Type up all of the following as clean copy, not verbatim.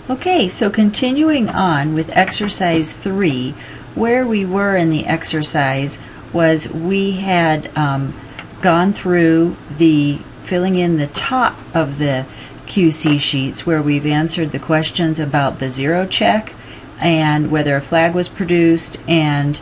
Okay, so continuing on with exercise 3, where we were in the exercise was we had gone through the filling in the top of the QC sheets where we've answered the questions about the zero check and whether a flag was produced, and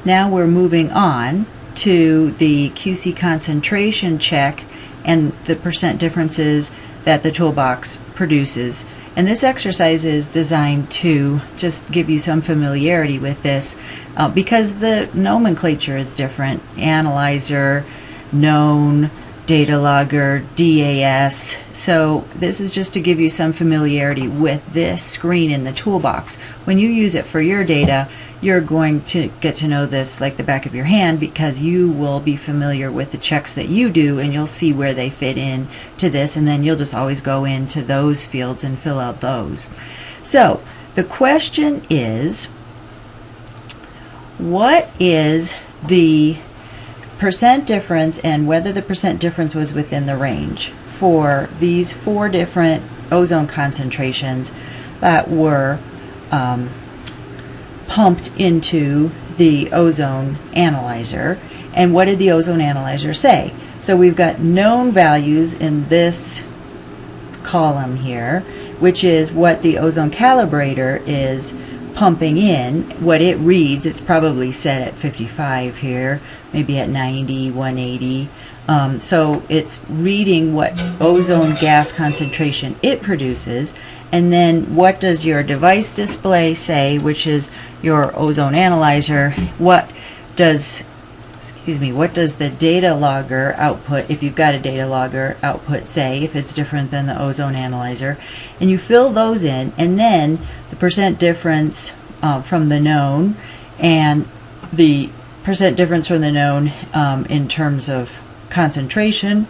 now we're moving on to the QC concentration check and the percent differences that the toolbox produces. And this exercise is designed to just give you some familiarity with this because the nomenclature is different. Analyzer, known, data logger, DAS. So this is just to give you some familiarity with this screen in the toolbox. When you use it for your data, you're going to get to know this like the back of your hand because you will be familiar with the checks that you do, and you'll see where they fit in to this, and then you'll just always go into those fields and fill out those. So the question is, what is the percent difference and whether the percent difference was within the range for these 4 different ozone concentrations that were pumped into the ozone analyzer, and what did the ozone analyzer say? So we've got known values in this column here, which is what the ozone calibrator is pumping in, what it reads. It's probably set at 55 here, maybe at 90, 180. So it's reading what ozone gas concentration it produces, and then what does your device display say, which is your ozone analyzer. What does the data logger output, if you've got a data logger output, say if it's different than the ozone analyzer, and you fill those in, and then the percent difference from the known, and the percent difference from the known in terms of concentration,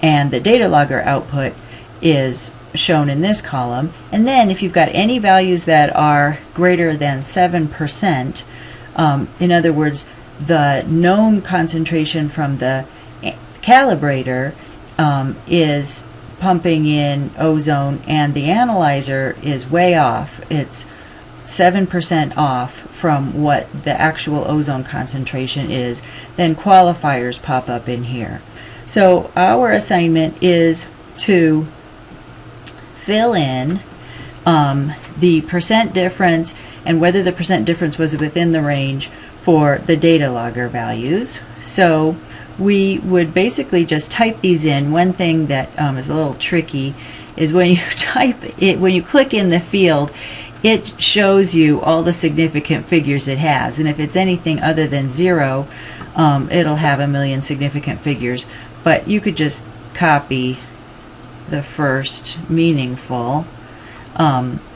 and the data logger output is shown in this column. And then if you've got any values that are greater than 7%, in other words, the known concentration from the calibrator is pumping in ozone and the analyzer is way off, it's 7% off from what the actual ozone concentration is, then qualifiers pop up in here. So our assignment is to fill in the percent difference and whether the percent difference was within the range for the data logger values. So we would basically just type these in. One thing that is a little tricky is when you type it, when you click in the field, it shows you all the significant figures it has, and if it's anything other than 0, it'll have a million significant figures. But you could just copy the first meaningful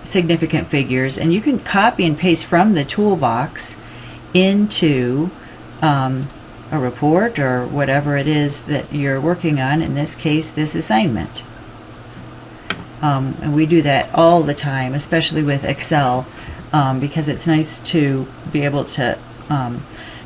significant figures, and you can copy and paste from the toolbox into a report or whatever it is that you're working on, in this case this assignment. And we do that all the time, especially with Excel, because it's nice to be able to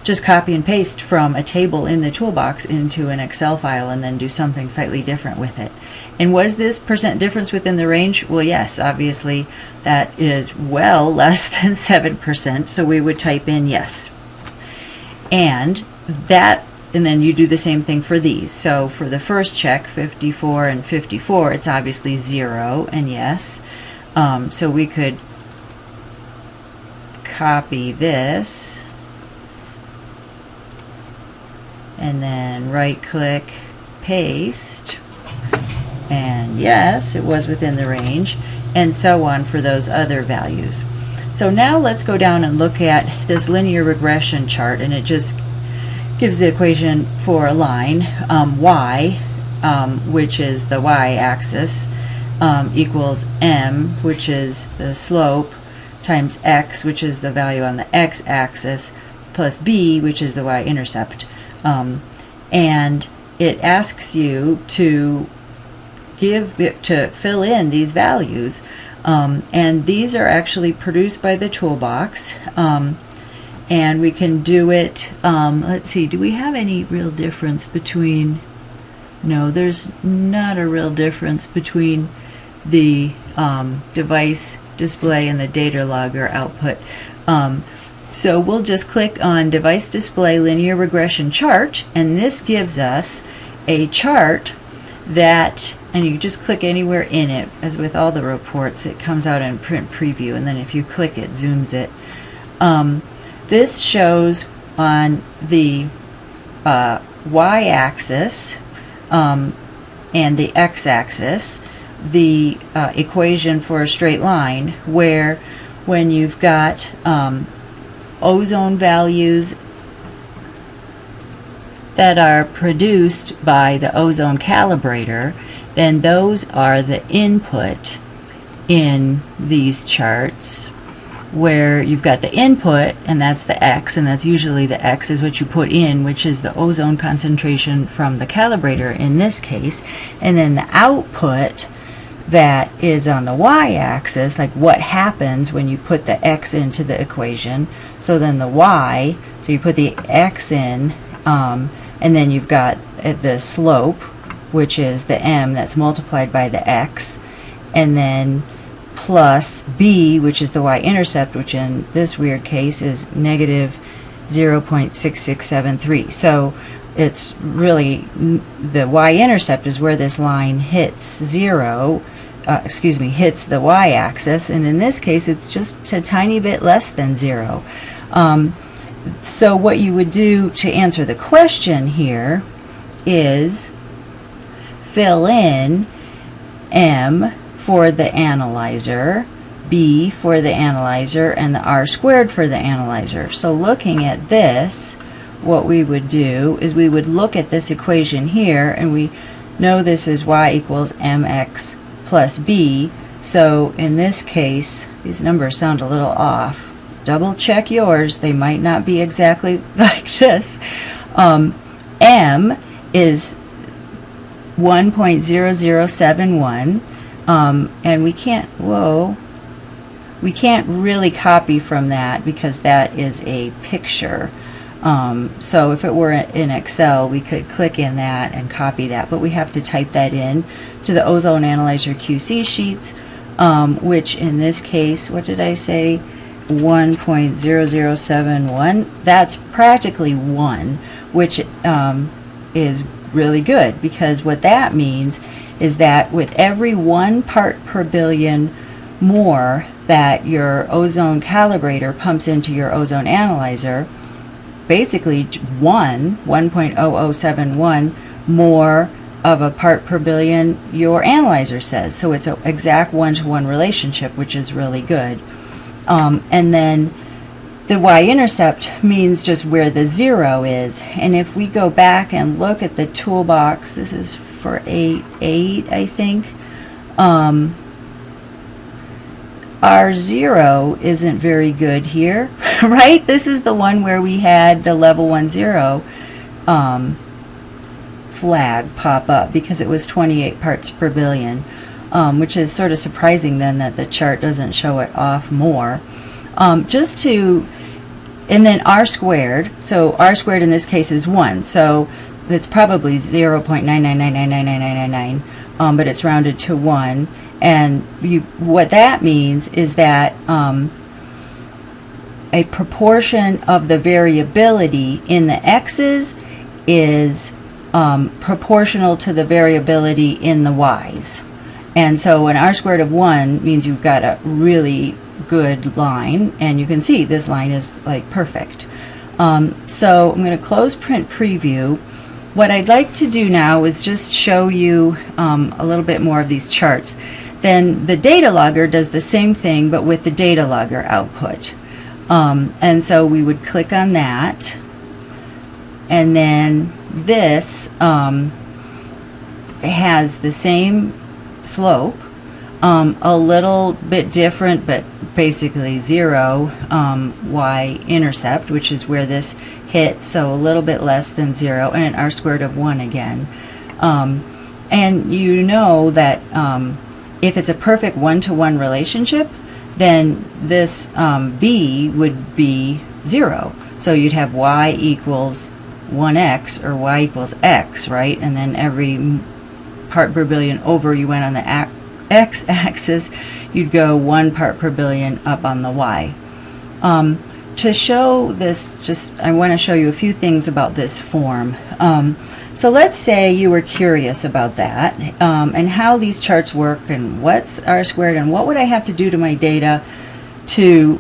just copy and paste from a table in the toolbox into an Excel file and then do something slightly different with it. And was this percent difference within the range? Well, yes, obviously that is well less than 7%, so we would type in yes. And then you do the same thing for these. So for the first check, 54 and 54, it's obviously 0 and yes. So we could copy this and then right click, paste, and yes, it was within the range, and so on for those other values. So now let's go down and look at this linear regression chart, and it just gives the equation for a line. Y, which is the y-axis, equals m, which is the slope, times x, which is the value on the x-axis, plus b, which is the y-intercept. And it asks you to fill in these values, and these are actually produced by the toolbox, and we can do it. Let's see, do we have any real difference between? No, there's not a real difference between the device display and the data logger output. So we'll just click on device display linear regression chart, and this gives us a chart that, and you just click anywhere in it, as with all the reports, it comes out in print preview, and then if you click it, zooms it. This shows on the y-axis and the x-axis the equation for a straight line, where when you've got ozone values that are produced by the ozone calibrator, then those are the input in these charts, where you've got the input, and that's the x, and that's usually the x is what you put in, which is the ozone concentration from the calibrator in this case, and then the output that is on the y-axis, like what happens when you put the x into the equation. So then the y, so you put the x in, and then you've got the slope, which is the m that's multiplied by the x, and then plus b, which is the y-intercept, which in this weird case is negative 0.6673. So it's really, the y-intercept is where this line hits hits the y-axis, and in this case it's just a tiny bit less than 0. So what you would do to answer the question here is fill in m for the analyzer, b for the analyzer, and the r squared for the analyzer. So looking at this, what we would do is we would look at this equation here, and we know this is y equals mx plus b. So in this case, these numbers sound a little off. Double check yours, they might not be exactly like this. M is 1.0071, and we can't really copy from that because that is a picture. So if it were in Excel, we could click in that and copy that, but we have to type that in to the ozone analyzer QC sheets, which in this case, what did I say? 1.0071. That's practically 1, which is really good, because what that means is that with every 1 part per billion more that your ozone calibrator pumps into your ozone analyzer, basically 1.0071 more of a part per billion your analyzer says. So it's an exact one-to-one relationship, which is really good. And then the y-intercept means just where the 0 is. And if we go back and look at the toolbox, this is for 8, I think, our 0 isn't very good here, right? This is the one where we had the level 10 flag pop up because it was 28 parts per billion, which is sort of surprising then that the chart doesn't show it off more. And then r squared, so r squared in this case is 1, so it's probably 0.999999999, but it's rounded to 1. And what that means is that a proportion of the variability in the x's is proportional to the variability in the y's. And so an r squared of 1 means you've got a really good line, and you can see this line is like perfect. So I'm going to close print preview. What I'd like to do now is just show you a little bit more of these charts. Then the data logger does the same thing, but with the data logger output. And so we would click on that, and then this has the same slope, a little bit different, but basically 0 y-intercept, which is where this hits, so a little bit less than 0, and an r squared of 1 again. And you know that if it's a perfect one-to-one relationship, then this b would be 0. So you'd have y equals 1x or y equals x, right? And then every part per billion over you went on the x-axis, you'd go 1 part per billion up on the y. To show this, I want to show you a few things about this form. So let's say you were curious about that and how these charts work and what's r squared and what would I have to do to my data to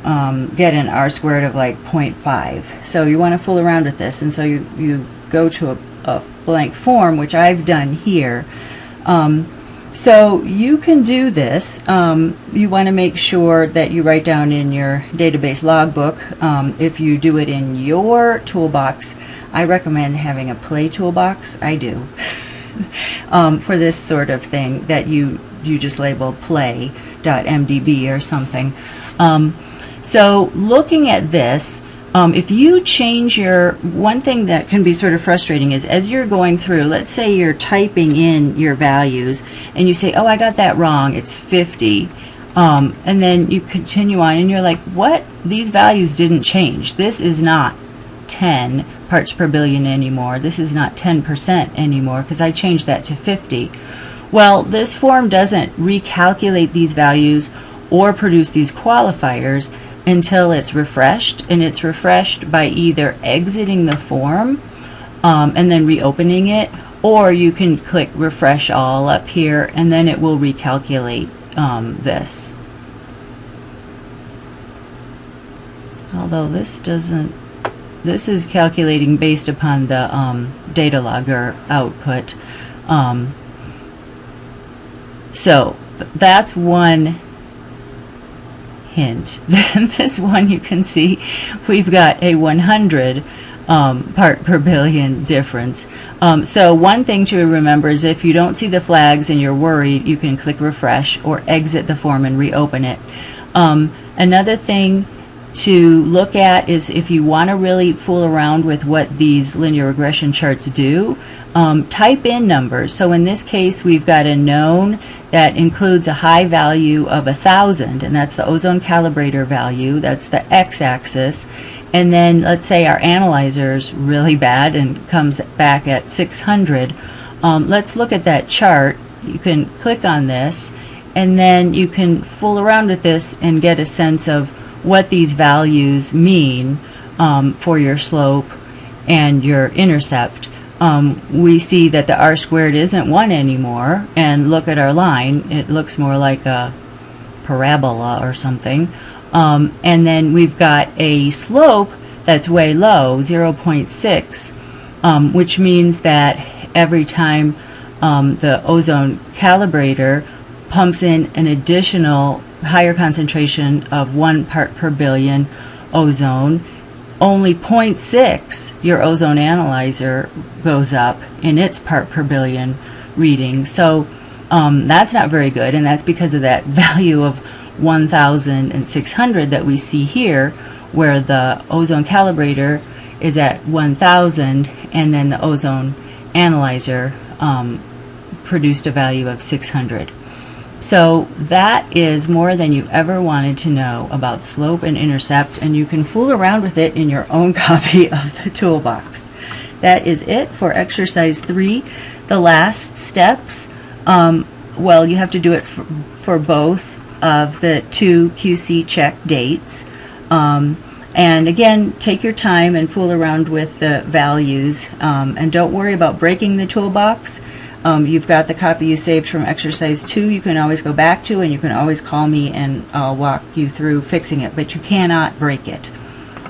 get an r squared of like 0.5. So you want to fool around with this, and so you go to a blank form, which I've done here. So you can do this. You want to make sure that you write down in your database logbook. If you do it in your toolbox, I recommend having a play toolbox. I do. For this sort of thing that you just label play.mdb or something. So looking at this, if you change one thing that can be sort of frustrating is as you're going through, let's say you're typing in your values and you say, oh, I got that wrong, it's 50. And then you continue on and you're like, what? These values didn't change. This is not 10 parts per billion anymore. This is not 10% anymore because I changed that to 50. Well, this form doesn't recalculate these values or produce these qualifiers until it's refreshed, and it's refreshed by either exiting the form and then reopening it, or you can click refresh all up here and then it will recalculate this. Although this is calculating based upon the data logger output. So that's one hint. Then this one, you can see we've got a 100 part per billion difference. So one thing to remember is if you don't see the flags and you're worried, you can click refresh or exit the form and reopen it. Another thing to look at is if you want to really fool around with what these linear regression charts do, type in numbers. So in this case, we've got a known that includes a high value of 1,000, and that's the ozone calibrator value. That's the x-axis. And then let's say our analyzer's really bad and comes back at 600. Let's look at that chart. You can click on this, and then you can fool around with this and get a sense of what these values mean for your slope and your intercept. We see that the r squared isn't 1 anymore, and look at our line, it looks more like a parabola or something. And then we've got a slope that's way low, 0.6, which means that every time the ozone calibrator pumps in an additional higher concentration of 1 part per billion ozone, only 0.6 your ozone analyzer goes up in its part per billion reading. So that's not very good, and that's because of that value of 1,600 that we see here, where the ozone calibrator is at 1,000 and then the ozone analyzer produced a value of 600. So that is more than you ever wanted to know about slope and intercept, and you can fool around with it in your own copy of the toolbox. That is it for exercise 3. The last steps, well, you have to do it for both of the 2 QC check dates. And again, take your time and fool around with the values, and don't worry about breaking the toolbox. You've got the copy you saved from exercise 2 you can always go back to, and you can always call me and I'll walk you through fixing it, but you cannot break it.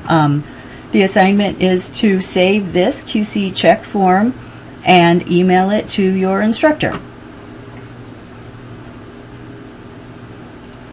The assignment is to save this QC check form and email it to your instructor.